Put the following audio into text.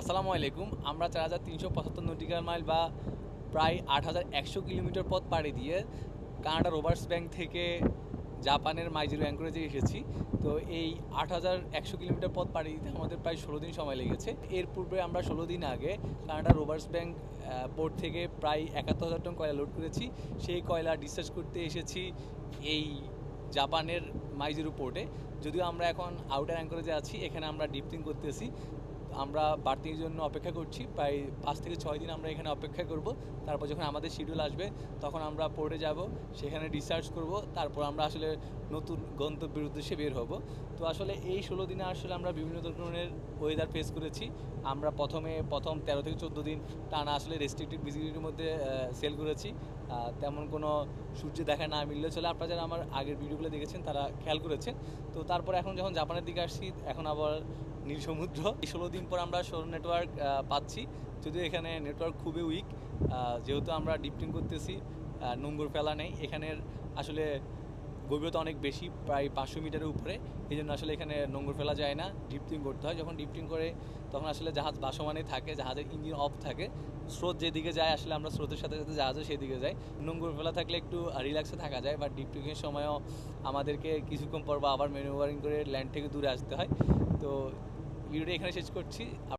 আসসালামু আলাইকুম। আমরা ৪৩৭৫ নটিক্যাল মাইল বা প্রায় ৮১০০ কিলোমিটার পথ পাড়ি দিয়ে কানাডা রোবার্স ব্যাংক থেকে জাপানের মাইজিরো অ্যাঙ্করেজে এসেছি। তো এই ৮১০০ কিলোমিটার পথ পাড়ি দিতে আমাদের প্রায় ১৬ দিন সময় লেগেছে। এর পূর্বে আমরা ১৬ দিন আগে কানাডা রোবার্স ব্যাংক পোর্ট থেকে প্রায় ৭১,০০০ টন কয়লা লোড করেছি। সেই কয়লা ডিসচার্জ করতে এসেছি এই জাপানের মাইজিরো পোর্টে। যদিও আমরা এখন আউটার অ্যাঙ্করেজে আছি, এখানে আমরা ডিপথিং করতেছি। আমরা বাড়তির জন্য অপেক্ষা করছি, প্রায় ৫ থেকে ৬ দিন আমরা এখানে অপেক্ষা করব। তারপর যখন আমাদের শিডিউল আসবে তখন আমরা পোর্টে যাব, সেখানে রিসার্চ করব, তারপর আমরা আসলে নতুন গন্তব্যের উদ্দেশ্যে বের হব। তো আসলে এই ১৬ দিনে আসলে আমরা বিভিন্ন ধরনের ওয়েদার ফেস করেছি। আমরা প্রথম ১৩ থেকে ১৪ দিন টানা আসলে রেস্ট্রিক্টেড ভিজিবিলিটির মধ্যে সেল করেছি। তেমন কোনো সূর্য দেখা না মিললে চলে, আপনারা যারা আমার আগের ভিডিওগুলো দেখেছেন তারা খেয়াল করেছেন। তো তারপর এখন যখন জাপানের দিকে আসছি, এখন আবার নীল সমুদ্র। এই ১৬ দিন পর আমরা সোলার নেটওয়ার্ক পাচ্ছি, যদিও এখানে নেটওয়ার্ক খুবই উইক। যেহেতু আমরা ডিপটিং করতেছি, নোঙর ফেলা নেই এখানের, আসলে গভীরতা অনেক বেশি, প্রায় ৫০০ মিটারের উপরে। এই জন্য আসলে এখানে নোঙর ফেলা যায় না, ডিপটিং করতে হয়। যখন ডিপটিং করে তখন আসলে জাহাজ ভাসমানে থাকে, জাহাজের ইঞ্জিন অফ থাকে, স্রোত যেদিকে যায় আসলে আমরা স্রোতের সাথে সাথে জাহাজও সেদিকে যায়। নোঙর ফেলা থাকলে একটু রিল্যাক্সে থাকা যায়, বাট ডিপটিংয়ের সময়ও আমাদেরকে কিছুক্ষণ পর বা আবার ম্যানুভারিং করে ল্যান্ড থেকে দূরে আসতে হয়। তো ভিডিওটা এখানে শেষ করছি।